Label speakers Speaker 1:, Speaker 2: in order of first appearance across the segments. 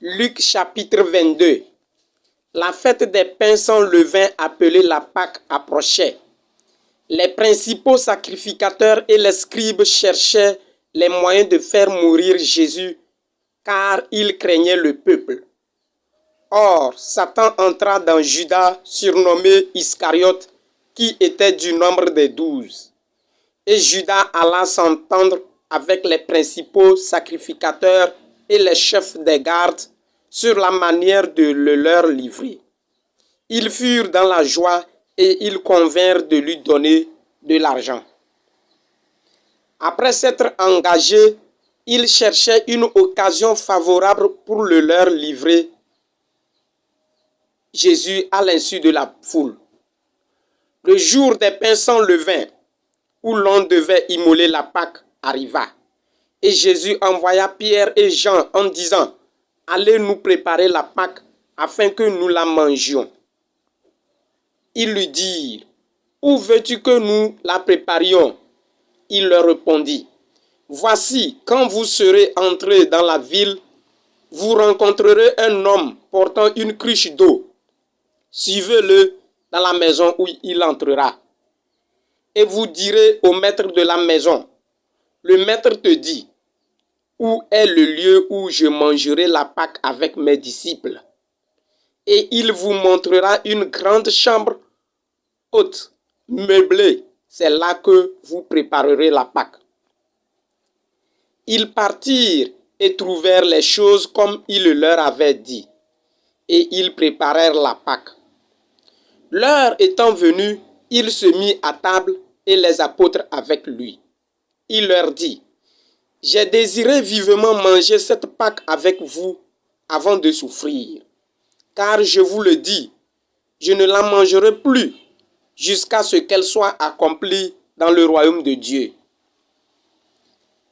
Speaker 1: Luc chapitre 22. La fête des pains sans levain appelée la Pâque approchait. Les principaux sacrificateurs et les scribes cherchaient les moyens de faire mourir Jésus car ils craignaient le peuple. Or, Satan entra dans Judas, surnommé Iscariote, qui était du nombre des 12. Et Judas alla s'entendre avec les principaux sacrificateurs et les chefs des gardes sur la manière de le leur livrer. Ils furent dans la joie et ils convinrent de lui donner de l'argent. Après s'être engagés, ils cherchaient une occasion favorable pour le leur livrer Jésus à l'insu de la foule. Le jour des pains sans levain, où l'on devait immoler la Pâque, arriva. Et Jésus envoya Pierre et Jean en disant, « Allez nous préparer la Pâque afin que nous la mangions. » Ils lui dirent, « Où veux-tu que nous la préparions ?» Il leur répondit, « Voici, quand vous serez entrés dans la ville, vous rencontrerez un homme portant une cruche d'eau. Suivez-le dans la maison où il entrera. Et vous direz au maître de la maison, le maître te dit, où est le lieu où je mangerai la Pâque avec mes disciples? Et il vous montrera une grande chambre haute, meublée. C'est là que vous préparerez la Pâque. Ils partirent et trouvèrent les choses comme il leur avait dit. Et ils préparèrent la Pâque. L'heure étant venue, il se mit à table et les apôtres avec lui. Il leur dit, « J'ai désiré vivement manger cette Pâque avec vous avant de souffrir. Car je vous le dis, je ne la mangerai plus jusqu'à ce qu'elle soit accomplie dans le royaume de Dieu. »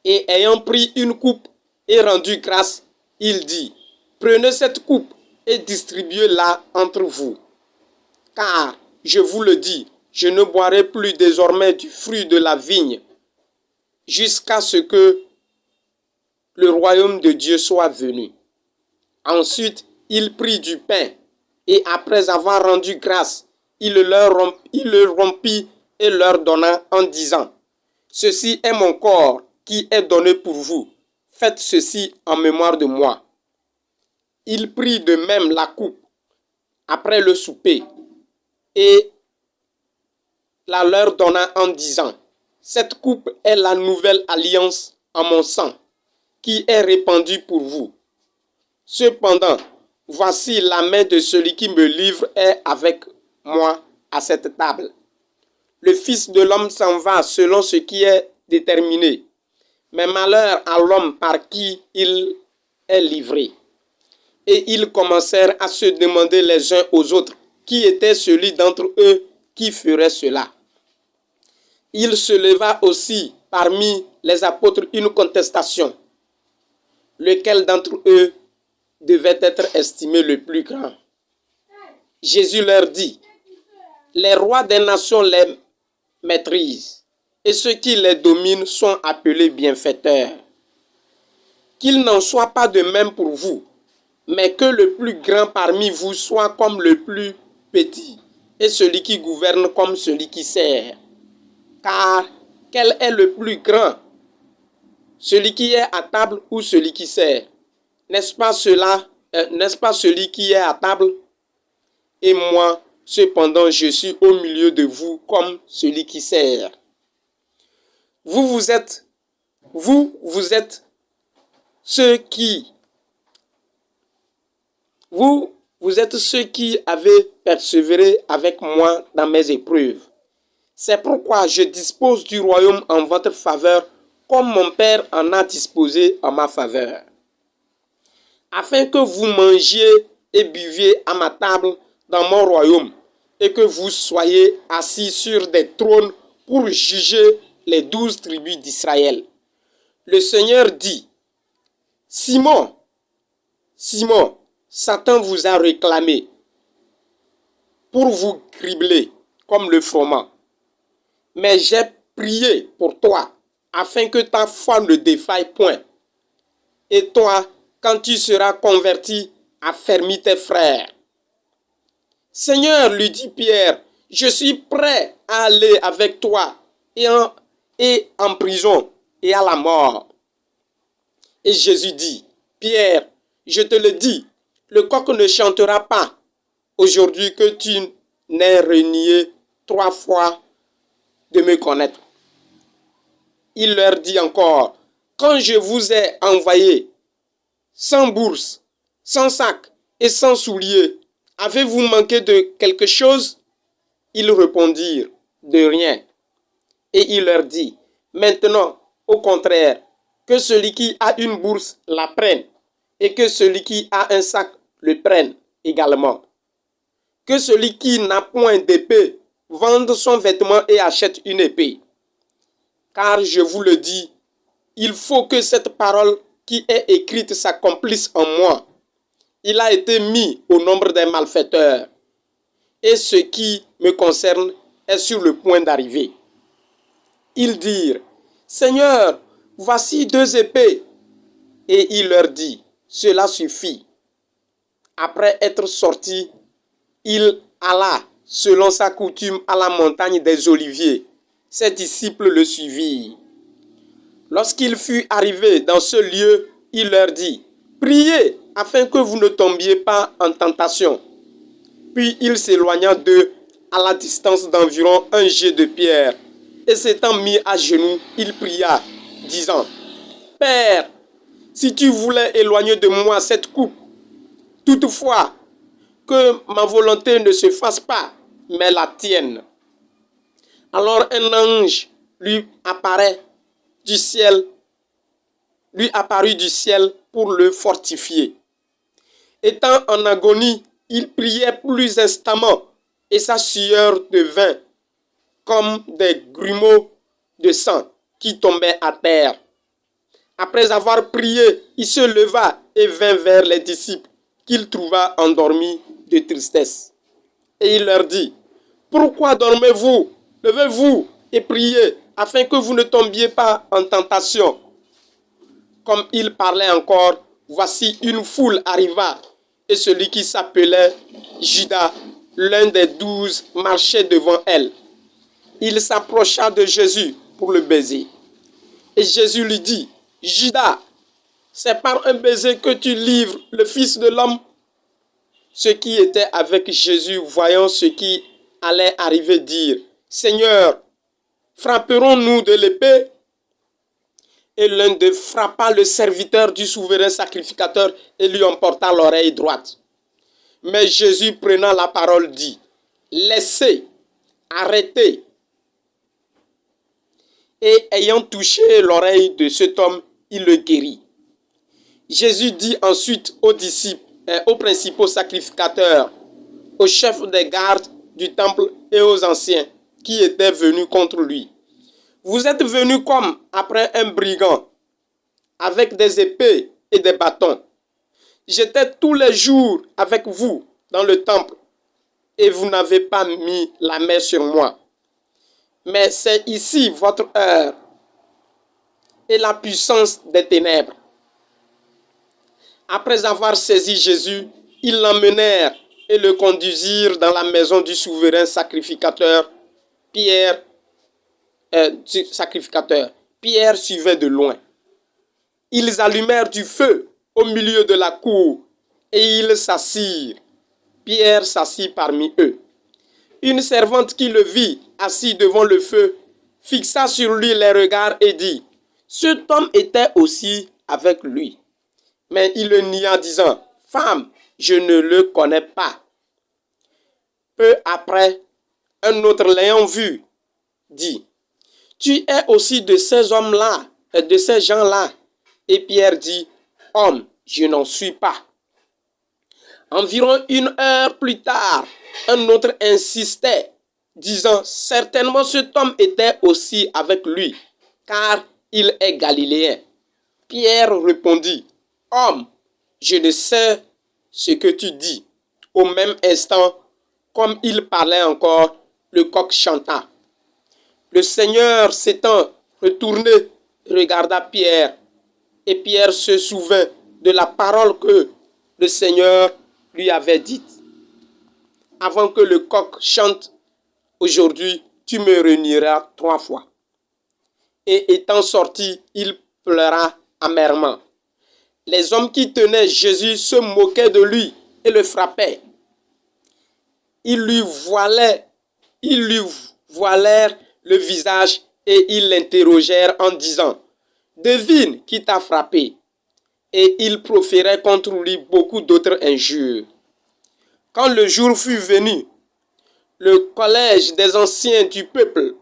Speaker 1: Et ayant pris une coupe et rendu grâce, il dit, « Prenez cette coupe et distribuez-la entre vous. Car, je vous le dis, je ne boirai plus désormais du fruit de la vigne jusqu'à ce que le royaume de Dieu soit venu. » Ensuite, il prit du pain et après avoir rendu grâce, il le rompit et leur donna en disant, « Ceci est mon corps qui est donné pour vous. Faites ceci en mémoire de moi. » Il prit de même la coupe après le souper et la leur donna en disant, « Cette coupe est la nouvelle alliance en mon sang, qui est répandue pour vous. Cependant, voici la main de celui qui me livre est avec moi à cette table. Le Fils de l'homme s'en va selon ce qui est déterminé, mais malheur à l'homme par qui il est livré. » Et ils commencèrent à se demander les uns aux autres qui était celui d'entre eux qui ferait cela. Il se leva aussi parmi les apôtres une contestation. Lequel d'entre eux devait être estimé le plus grand? Jésus leur dit, « Les rois des nations les maîtrisent, et ceux qui les dominent sont appelés bienfaiteurs. Qu'il n'en soit pas de même pour vous, mais que le plus grand parmi vous soit comme le plus petit, et celui qui gouverne comme celui qui sert. Car quel est le plus grand? Celui qui est à table ou celui qui sert? N'est-ce pas celui qui est à table? Et moi, cependant, je suis au milieu de vous comme celui qui sert. Vous êtes ceux qui avez persévéré avec moi dans mes épreuves. C'est pourquoi je dispose du royaume en votre faveur, comme mon Père en a disposé en ma faveur. Afin que vous mangiez et buviez à ma table dans mon royaume, et que vous soyez assis sur des trônes pour juger les 12 tribus d'Israël. Le Seigneur dit, « Simon, Simon, Satan vous a réclamé pour vous cribler comme le froment. Mais j'ai prié pour toi, afin que ta foi ne défaille point. Et toi, quand tu seras converti, affermis tes frères. Seigneur, lui dit Pierre, je suis prêt à aller avec toi et en prison et à la mort. Et Jésus dit, Pierre, je te le dis, le coq ne chantera pas aujourd'hui que tu n'aies renié 3 fois de me connaître. Il leur dit encore, quand je vous ai envoyé sans bourse, sans sac et sans souliers, avez-vous manqué de quelque chose? Ils répondirent, de rien. Et il leur dit, maintenant, au contraire, que celui qui a une bourse la prenne, et que celui qui a un sac le prenne également. Que celui qui n'a point d'épée vende son vêtement et achète une épée. Car je vous le dis, il faut que cette parole qui est écrite s'accomplisse en moi. Il a été mis au nombre des malfaiteurs, et ce qui me concerne est sur le point d'arriver. Ils dirent, Seigneur, voici 2 épées. Et il leur dit, cela suffit. Après être sorti, il alla, selon sa coutume, à la montagne des Oliviers. Ses disciples le suivirent. Lorsqu'il fut arrivé dans ce lieu, il leur dit, priez afin que vous ne tombiez pas en tentation. Puis il s'éloigna d'eux à la distance d'environ 1 jet de pierre. Et s'étant mis à genoux, il pria, disant, Père, si tu voulais éloigner de moi cette coupe, toutefois, que ma volonté ne se fasse pas, mais la tienne. Alors un ange lui apparut du ciel pour le fortifier. Étant en agonie, il priait plus instamment, et sa sueur devint comme des grumeaux de sang qui tombaient à terre. Après avoir prié, il se leva et vint vers les disciples qu'il trouva endormis de tristesse. Et il leur dit, pourquoi dormez-vous? Levez-vous et priez, afin que vous ne tombiez pas en tentation. Comme il parlait encore, voici une foule arriva, et celui qui s'appelait Judas, l'un des 12, marchait devant elle. Il s'approcha de Jésus pour le baiser. Et Jésus lui dit, Judas, c'est par un baiser que tu livres le Fils de l'homme. Ceux qui étaient avec Jésus, voyant ce qui allait arriver, dirent, Seigneur, frapperons-nous de l'épée? Et l'un d'eux frappa le serviteur du souverain sacrificateur et lui emporta l'oreille droite. Mais Jésus, prenant la parole, dit, laissez, arrêtez. Et ayant touché l'oreille de cet homme, il le guérit. Jésus dit ensuite aux disciples, aux principaux sacrificateurs, aux chefs des gardes du temple et aux anciens qui étaient venus contre lui, vous êtes venus comme après un brigand, avec des épées et des bâtons. J'étais tous les jours avec vous dans le temple, et vous n'avez pas mis la main sur moi. Mais c'est ici votre heure et la puissance des ténèbres. Après avoir saisi Jésus, ils l'emmenèrent et le conduisirent dans la maison du souverain sacrificateur. Pierre suivait de loin. Ils allumèrent du feu au milieu de la cour et ils s'assirent. Pierre s'assit parmi eux. Une servante qui le vit assis devant le feu fixa sur lui les regards et dit, cet homme était aussi avec lui. Mais il le nia, disant, femme, je ne le connais pas. Peu après, un autre l'ayant vu, dit, tu es aussi de ces hommes-là, de ces gens-là. Et Pierre dit, homme, je n'en suis pas. Environ 1 heure plus tard, un autre insistait, disant, certainement cet homme était aussi avec lui, car il est galiléen. Pierre répondit, homme, je ne sais ce que tu dis. Au même instant, comme il parlait encore, le coq chanta. Le Seigneur s'étant retourné, regarda Pierre, et Pierre se souvint de la parole que le Seigneur lui avait dite. Avant que le coq chante, aujourd'hui, tu me renieras 3 fois. Et étant sorti, il pleura amèrement. Les hommes qui tenaient Jésus se moquaient de lui et le frappaient. Ils lui voilèrent le visage et ils l'interrogèrent en disant « Devine qui t'a frappé ?» Et ils proféraient contre lui beaucoup d'autres injures. Quand le jour fut venu, le collège des anciens du peuple,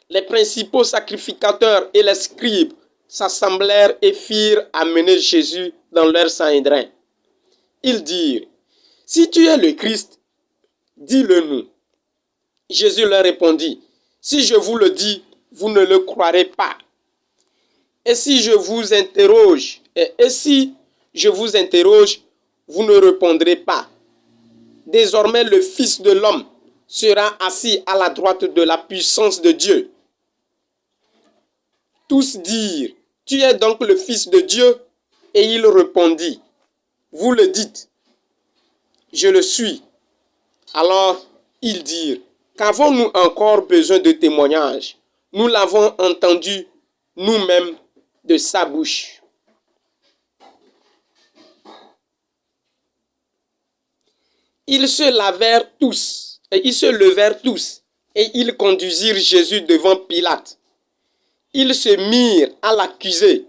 Speaker 1: les principaux sacrificateurs et les scribes s'assemblèrent et firent amener Jésus dans leur sanhédrin. Ils dirent « Si tu es le Christ, dis-le nous. » Jésus leur répondit « Si je vous le dis, vous ne le croirez pas. Et si je vous interroge, vous ne répondrez pas. Désormais, le Fils de l'homme sera assis à la droite de la puissance de Dieu. » Tous dirent « Tu es donc le Fils de Dieu ?» Et il répondit « Vous le dites. Je le suis. » Alors ils dirent « Qu'avons-nous encore besoin de témoignages? Nous l'avons entendu nous-mêmes de sa bouche. » Ils se levèrent tous et ils conduisirent Jésus devant Pilate. Ils se mirent à l'accuser,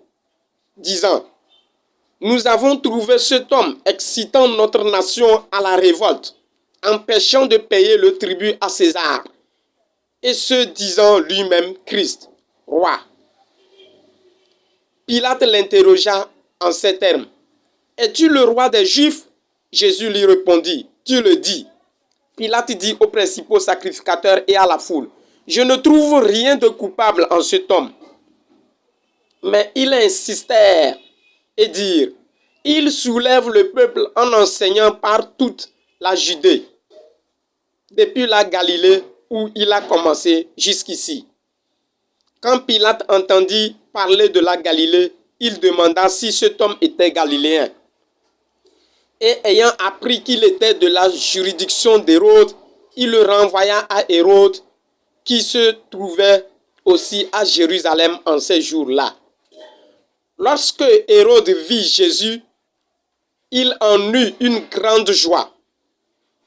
Speaker 1: disant « Nous avons trouvé cet homme excitant notre nation à la révolte, empêchant de payer le tribut à César, et se disant lui-même Christ, roi. » Pilate l'interrogea en ces termes. « Es-tu le roi des Juifs ?» Jésus lui répondit, « Tu le dis. » Pilate dit aux principaux sacrificateurs et à la foule, « Je ne trouve rien de coupable en cet homme. » Mais ils insistèrent et dirent, « Il soulève le peuple en enseignant par toute la Judée, depuis la Galilée où il a commencé jusqu'ici. » Quand Pilate entendit parler de la Galilée, il demanda si cet homme était galiléen. Et ayant appris qu'il était de la juridiction d'Hérode, il le renvoya à Hérode, qui se trouvait aussi à Jérusalem en ces jours-là. Lorsque Hérode vit Jésus, il en eut une grande joie,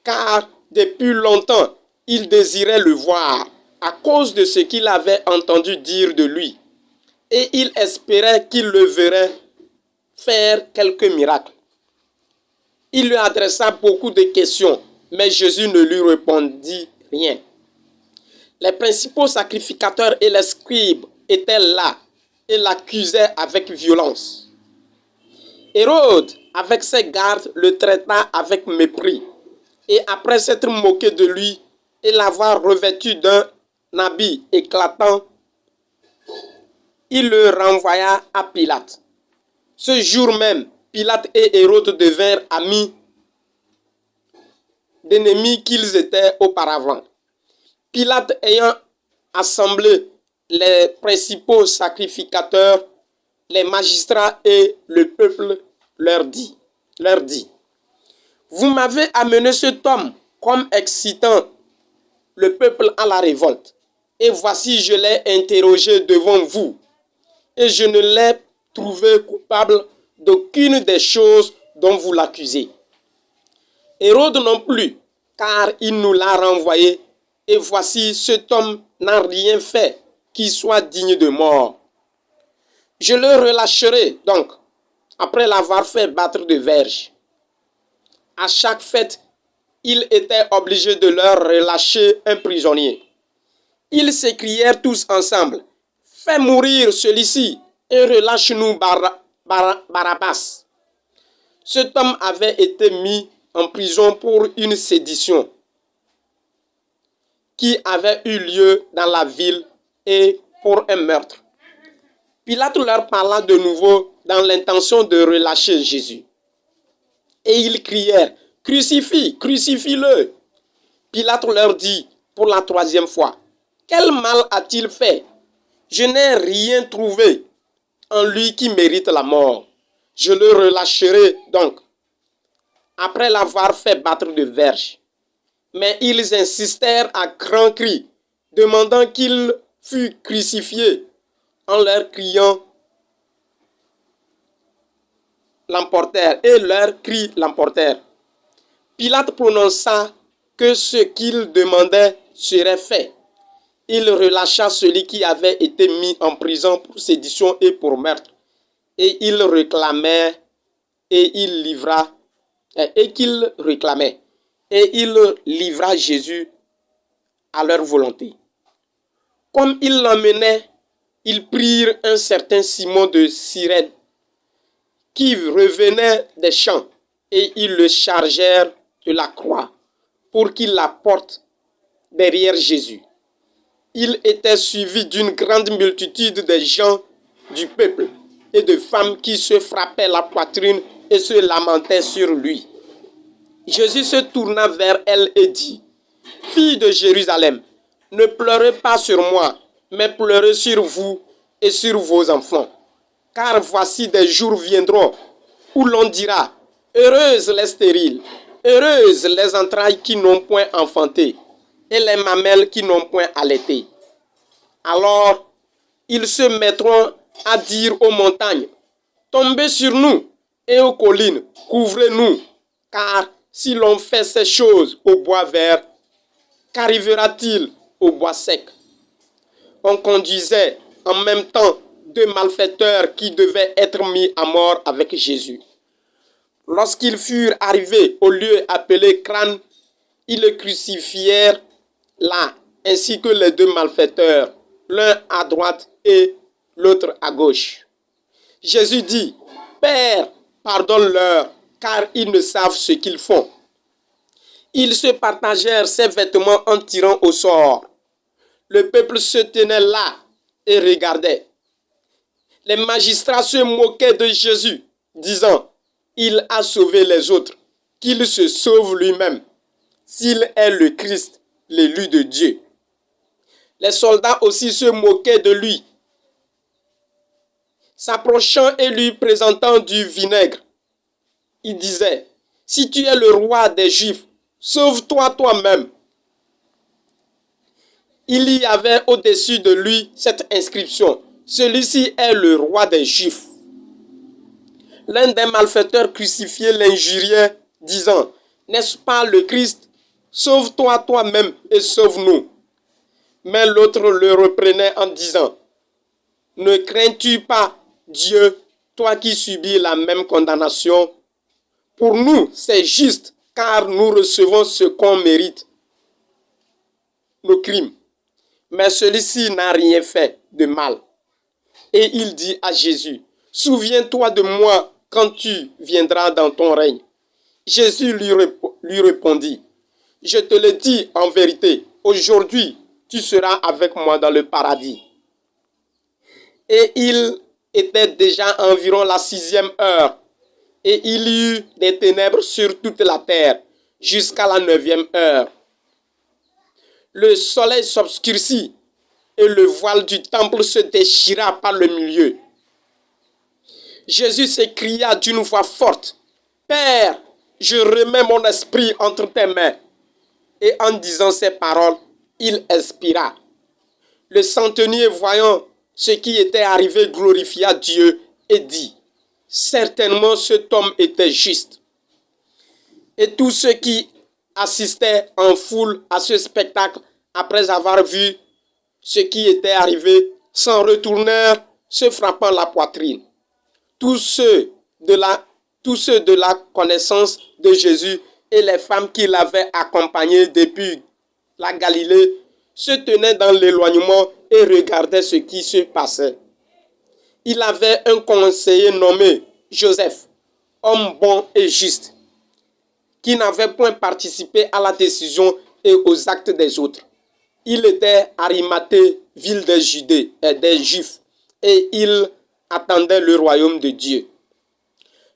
Speaker 1: car depuis longtemps il désirait le voir à cause de ce qu'il avait entendu dire de lui, et il espérait qu'il le verrait faire quelques miracles. Il lui adressa beaucoup de questions, mais Jésus ne lui répondit rien. Les principaux sacrificateurs et les scribes étaient là et l'accusaient avec violence. Hérode, avec ses gardes, le traita avec mépris, et après s'être moqué de lui et l'avoir revêtu d'un habit éclatant, il le renvoya à Pilate. Ce jour même, Pilate et Hérode devinrent amis d'ennemis qu'ils étaient auparavant. Pilate ayant assemblé les principaux sacrificateurs, les magistrats et le peuple, leur dit, « Vous m'avez amené cet homme comme excitant le peuple à la révolte, et voici je l'ai interrogé devant vous, et je ne l'ai trouvé coupable d'aucune des choses dont vous l'accusez. Hérode non plus, car il nous l'a renvoyé, et voici cet homme n'a rien fait qui soit digne de mort. Je le relâcherai donc, après l'avoir fait battre de verge. » À chaque fête, il était obligé de leur relâcher un prisonnier. Ils s'écrièrent tous ensemble, « Fais mourir celui-ci et relâche-nous Barabbas. » Cet homme avait été mis en prison pour une sédition qui avait eu lieu dans la ville et pour un meurtre. Pilate leur parla de nouveau dans l'intention de relâcher Jésus. Et ils crièrent, « Crucifie, crucifie-le » Pilate leur dit pour la 3e fois, « Quel mal a-t-il fait? Je n'ai rien trouvé en lui qui mérite la mort. » Je le relâcherai donc, après l'avoir fait battre de verges. Mais ils insistèrent à grands cris, demandant qu'il fût crucifié, en leur criant l'emportèrent, et leurs cris l'emportèrent. Pilate prononça que ce qu'il demandait serait fait. Il relâcha celui qui avait été mis en prison pour sédition et pour meurtre, et il réclamait, et il livra, et qu'il réclamait, et il livra Jésus à leur volonté. Comme ils l'emmenaient, ils prirent un certain Simon de Cyrène, qui revenait des champs, et ils le chargèrent de la croix pour qu'il la porte derrière Jésus. Il était suivi d'une grande multitude de gens du peuple et de femmes qui se frappaient la poitrine et se lamentaient sur lui. Jésus se tourna vers elle et dit, « Fille de Jérusalem, ne pleurez pas sur moi, mais pleurez sur vous et sur vos enfants. Car voici des jours viendront où l'on dira, heureuses les stériles, heureuses les entrailles qui n'ont point enfanté, et les mamelles qui n'ont point allaité. Alors, ils se mettront à dire aux montagnes, tombez sur nous, et aux collines, couvrez-nous, car si l'on fait ces choses au bois vert, qu'arrivera-t-il au bois sec? On conduisait en même temps deux malfaiteurs qui devaient être mis à mort avec Jésus. Lorsqu'ils furent arrivés au lieu appelé Crâne, ils le crucifièrent là, ainsi que les deux malfaiteurs, l'un à droite et l'autre à gauche. Jésus dit, « Père, pardonne-leur, car ils ne savent ce qu'ils font. » Ils se partagèrent ses vêtements en tirant au sort. Le peuple se tenait là et regardait. Les magistrats se moquaient de Jésus, disant, « Il a sauvé les autres, qu'il se sauve lui-même, s'il est le Christ, l'élu de Dieu. » Les soldats aussi se moquaient de lui, s'approchant et lui présentant du vinaigre. Il disait, « Si tu es le roi des Juifs, sauve-toi toi-même. » Il y avait au-dessus de lui cette inscription, « Celui-ci est le roi des Juifs. » L'un des malfaiteurs crucifiés l'injuriait, disant, « N'est-ce pas le Christ? Sauve-toi toi-même et sauve-nous. » Mais l'autre le reprenait en disant, « Ne crains-tu pas Dieu, toi qui subis la même condamnation? Pour nous, c'est juste, car nous recevons ce qu'on mérite, nos crimes. Mais celui-ci n'a rien fait de mal. » Et il dit à Jésus, « Souviens-toi de moi quand tu viendras dans ton règne. » Jésus lui répondit, « Je te le dis en vérité, aujourd'hui tu seras avec moi dans le paradis. » Et il était déjà environ la 6e heure, et il y eut des ténèbres sur toute la terre, jusqu'à la 9e heure. Le soleil s'obscurcit, et le voile du temple se déchira par le milieu. Jésus s'écria d'une voix forte, « Père, je remets mon esprit entre tes mains. » Et en disant ces paroles, il expira. Le centenier, voyant ce qui était arrivé, glorifia Dieu et dit, « Certainement cet homme était juste. » Et tous ceux qui assistaient en foule à ce spectacle, après avoir vu ce qui était arrivé, s'en retournèrent, se frappant la poitrine. Tous ceux de la connaissance de Jésus et les femmes qui l'avaient accompagné depuis la Galilée se tenaient dans l'éloignement et regardaient ce qui se passait. Il avait un conseiller nommé Joseph, homme bon et juste, qui n'avait point participé à la décision et aux actes des autres. Il était Arimathée, ville des Juifs, et il attendait le royaume de Dieu.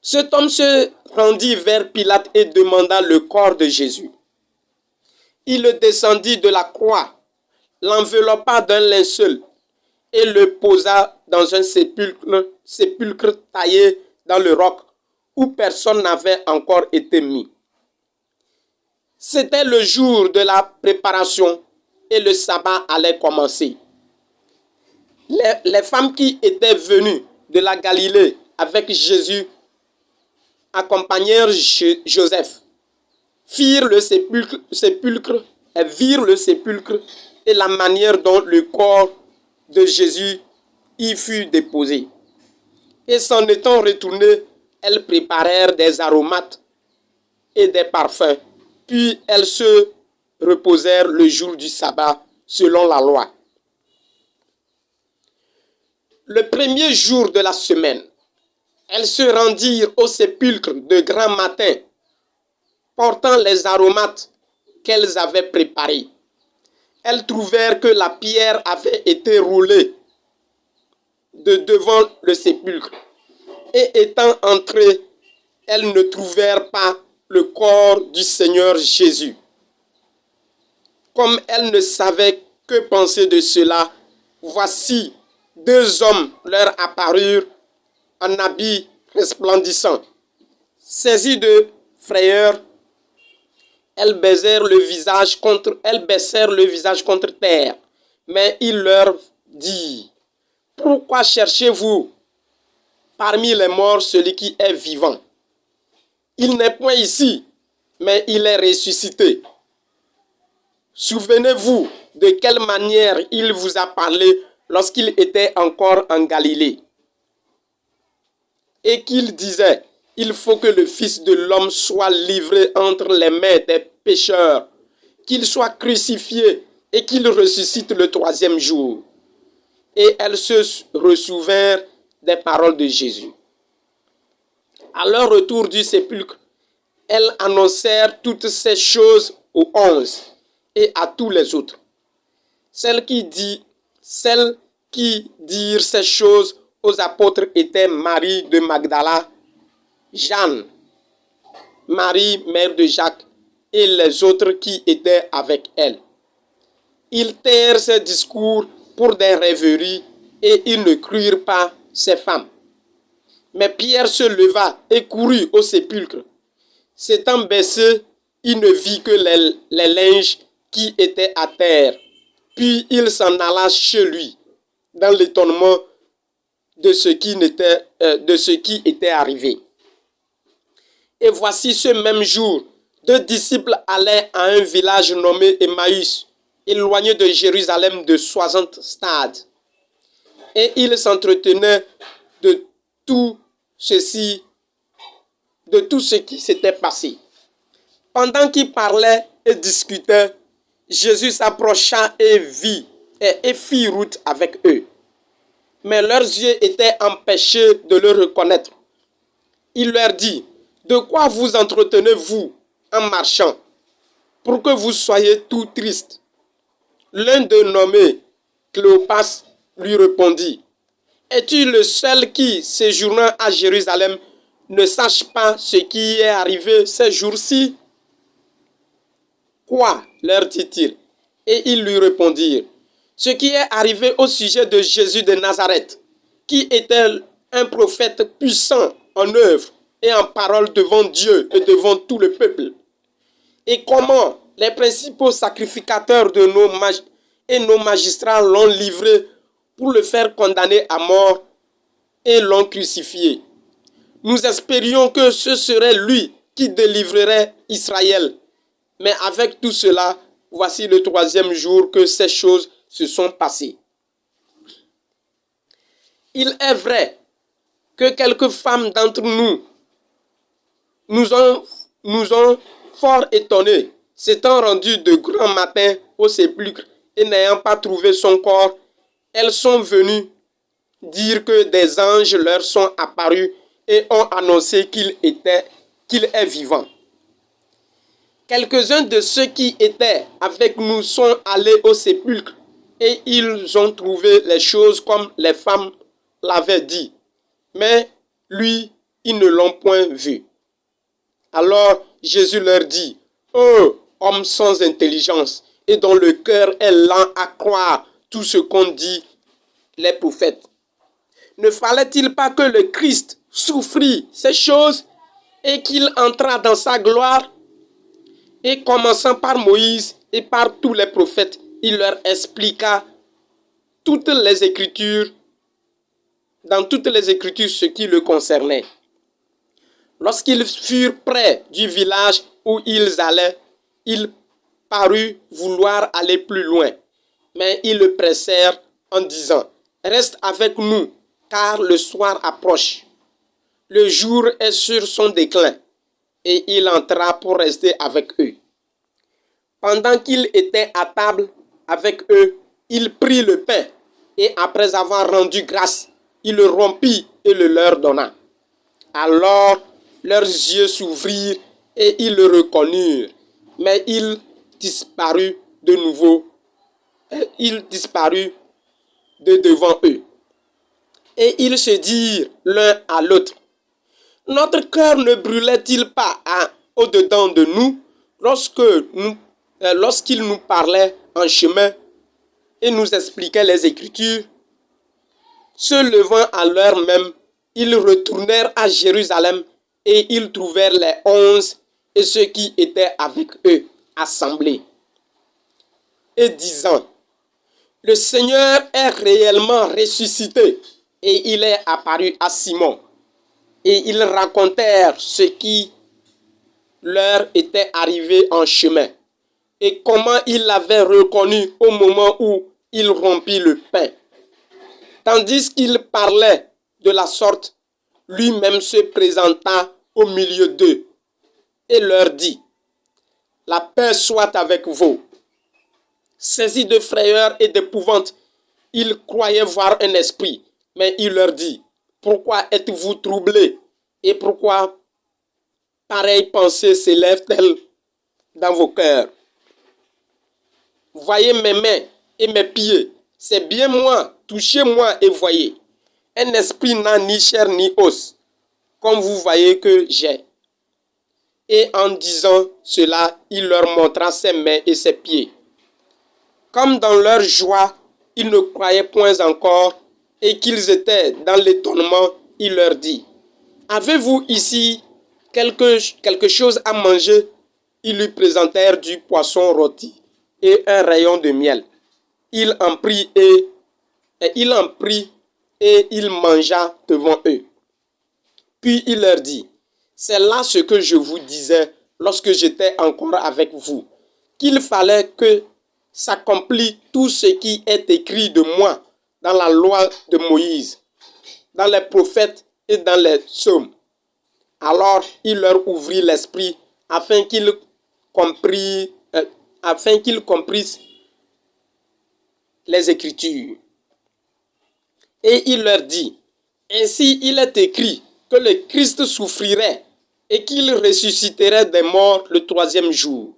Speaker 1: Cet homme se rendit vers Pilate et demanda le corps de Jésus. Il le descendit de la croix, l'enveloppa d'un linceul et le posa dans un sépulcre taillé dans le roc où personne n'avait encore été mis. C'était le jour de la préparation et le sabbat allait commencer. Les femmes qui étaient venues de la Galilée avec Jésus accompagnèrent Joseph, virent le sépulcre et la manière dont le corps de Jésus y fut déposé. Et s'en étant retournées, elles préparèrent des aromates et des parfums. Puis elles se reposèrent le jour du sabbat selon la loi. Le premier jour de la semaine, elles se rendirent au sépulcre de grand matin, portant les aromates qu'elles avaient préparés. Elles trouvèrent que la pierre avait été roulée de devant le sépulcre. Et étant entrées, elles ne trouvèrent pas le corps du Seigneur Jésus. Comme elles ne savaient que penser de cela, voici 2 hommes leur apparurent en habits resplendissants. Saisies de frayeur, elles baissèrent le visage contre terre. Mais il leur dit: pourquoi cherchez-vous parmi les morts celui qui est vivant? Il n'est point ici, mais il est ressuscité. Souvenez-vous de quelle manière il vous a parlé lorsqu'il était encore en Galilée. Et qu'il disait: il faut que le Fils de l'homme soit livré entre les mains des pécheurs, qu'il soit crucifié et qu'il ressuscite le 3e jour. Et elles se ressouvinrent des paroles de Jésus. À leur retour du sépulcre, elles annoncèrent toutes ces choses aux 11 et à tous les autres. Celles qui dirent ces choses aux apôtres étaient Marie de Magdala, Jeanne, Marie, mère de Jacques, et les autres qui étaient avec elle. Ils tinrent ces discours pour des rêveries et ils ne crurent pas ces femmes. Mais Pierre se leva et courut au sépulcre. S'étant baissé, il ne vit que les linges qui étaient à terre. Puis il s'en alla chez lui, dans l'étonnement de ce qui était arrivé. Et voici ce même jour, 2 disciples allaient à un village nommé Emmaüs, éloigné de Jérusalem de 60 stades. Et ils s'entretenaient de tout ce qui s'était passé. Pendant qu'ils parlaient et discutaient, Jésus s'approcha et fit route avec eux. Mais leurs yeux étaient empêchés de le reconnaître. Il leur dit: de quoi vous entretenez-vous en marchant, pour que vous soyez tout tristes? L'un d'eux, nommé Cléopas, lui répondit: es-tu le seul qui, séjournant à Jérusalem, ne sache pas ce qui est arrivé ces jours-ci? Quoi? Leur dit-il. Et ils lui répondirent: ce qui est arrivé au sujet de Jésus de Nazareth, qui était un prophète puissant en œuvre et en parole devant Dieu et devant tout le peuple. Et comment les principaux sacrificateurs de nos magistrats l'ont livré pour le faire condamner à mort et l'ont crucifié. Nous espérions que ce serait lui qui délivrerait Israël. Mais avec tout cela, voici le 3e jour que ces choses se sont passées. Il est vrai que quelques femmes d'entre nous ont fort étonnés, s'étant rendues de grand matin au sépulcre et n'ayant pas trouvé son corps. Elles sont venues dire que des anges leur sont apparus et ont annoncé qu'il est vivant. Quelques-uns de ceux qui étaient avec nous sont allés au sépulcre et ils ont trouvé les choses comme les femmes l'avaient dit. Mais lui, ils ne l'ont point vu. Alors Jésus leur dit: ô hommes sans intelligence et dont le cœur est lent à croire tout ce qu'ont dit les prophètes. Ne fallait-il pas que le Christ souffrit ces choses et qu'il entra dans sa gloire. Et commençant par Moïse et par tous les prophètes, il leur expliqua toutes les Écritures, dans toutes les Écritures ce qui le concernait. Lorsqu'ils furent près du village où ils allaient, il parut vouloir aller plus loin, mais ils le pressèrent en disant: « Reste avec nous, car le soir approche. Le jour est sur son déclin. » Et il entra pour rester avec eux. Pendant qu'il était à table avec eux, il prit le pain et après avoir rendu grâce, il le rompit et le leur donna. Alors leurs yeux s'ouvrirent et ils le reconnurent, mais il disparut de nouveau. Il disparut de devant eux. Et ils se dirent l'un à l'autre: « Notre cœur ne brûlait-il pas au-dedans de nous lorsqu'il nous parlait en chemin et nous expliquait les Écritures ?» Se levant à l'heure même, ils retournèrent à Jérusalem et ils trouvèrent les 11 et ceux qui étaient avec eux assemblés, et disant: « Le Seigneur est réellement ressuscité et il est apparu à Simon. » Et ils racontèrent ce qui leur était arrivé en chemin et comment il l'avait reconnu au moment où il rompit le pain. Tandis qu'il parlait de la sorte, lui-même se présenta au milieu d'eux et leur dit: « La paix soit avec vous. » Saisis de frayeur et d'épouvante, ils croyaient voir un esprit, mais il leur dit: « Pourquoi êtes-vous troublés et pourquoi pareille pensée s'élève-t-elle dans vos cœurs? Voyez mes mains et mes pieds, c'est bien moi, touchez-moi et voyez. Un esprit n'a ni chair ni os, comme vous voyez que j'ai. » Et en disant cela, il leur montra ses mains et ses pieds. Comme dans leur joie, ils ne croyaient point encore et qu'ils étaient dans l'étonnement, il leur dit: « Avez-vous ici quelque chose à manger? » Ils lui présentèrent du poisson rôti et un rayon de miel. Il en prit et il mangea devant eux. Puis il leur dit: « C'est là ce que je vous disais lorsque j'étais encore avec vous, qu'il fallait que s'accomplisse tout ce qui est écrit de moi dans la loi de Moïse, dans les prophètes et dans les psaumes. » Alors il leur ouvrit l'esprit afin qu'ils comprissent les Écritures. Et il leur dit: « Ainsi il est écrit que le Christ souffrirait et qu'il ressusciterait des morts le troisième jour,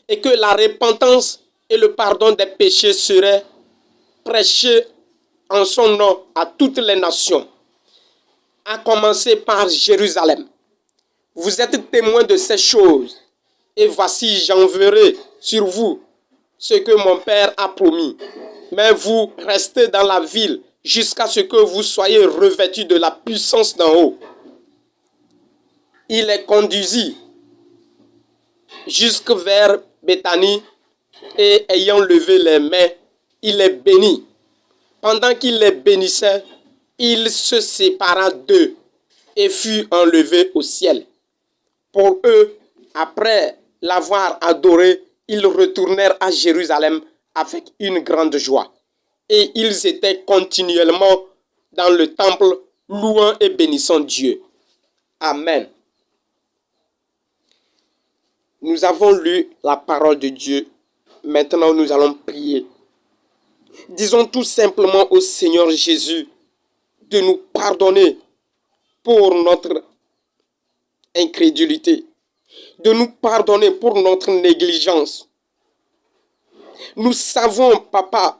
Speaker 1: et que la repentance et le pardon des péchés seraient prêchés en son nom à toutes les nations, à commencer par Jérusalem. Vous êtes témoins de ces choses, et voici j'enverrai sur vous ce que mon Père a promis. Mais vous restez dans la ville jusqu'à ce que vous soyez revêtus de la puissance d'en haut. » Il les conduisit jusque vers Béthanie et ayant levé les mains, il les bénit. Pendant qu'il les bénissait, il se sépara d'eux et fut enlevé au ciel. Pour eux, après l'avoir adoré, ils retournèrent à Jérusalem avec une grande joie. Et ils étaient continuellement dans le temple, louant et bénissant Dieu. Amen. Nous avons lu la parole de Dieu. Maintenant, nous allons prier. Disons tout simplement au Seigneur Jésus de nous pardonner pour notre incrédulité, de nous pardonner pour notre négligence. Nous savons, Papa,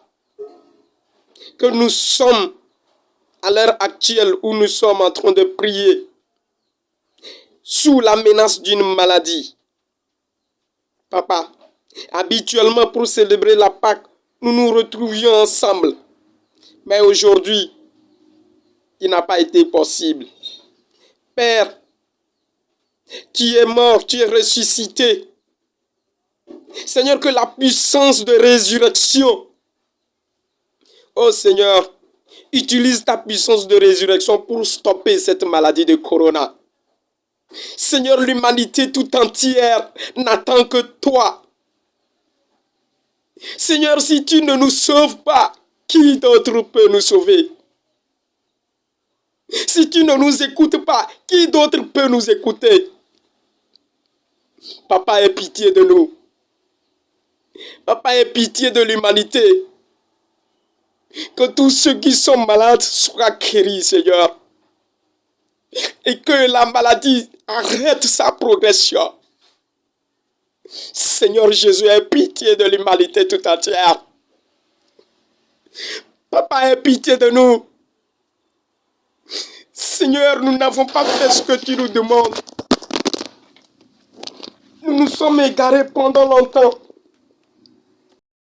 Speaker 1: que nous sommes à l'heure actuelle où nous sommes en train de prier sous la menace d'une maladie. Papa, habituellement pour célébrer la Pâque, nous nous retrouvions ensemble. Mais aujourd'hui, il n'a pas été possible. Père, tu es mort, tu es ressuscité. Seigneur, que la puissance de résurrection, oh Seigneur, utilise ta puissance de résurrection pour stopper cette maladie de corona. Seigneur, l'humanité tout entière n'attend que toi. Seigneur, si tu ne nous sauves pas, qui d'autre peut nous sauver? Si tu ne nous écoutes pas, qui d'autre peut nous écouter? Papa, aie pitié de nous. Papa, aie pitié de l'humanité. Que tous ceux qui sont malades soient guéris, Seigneur. Et que la maladie arrête sa progression. Seigneur Jésus, aie pitié de l'humanité tout entière. Papa, aie pitié de nous. Seigneur, nous n'avons pas fait ce que tu nous demandes. Nous nous sommes égarés pendant longtemps.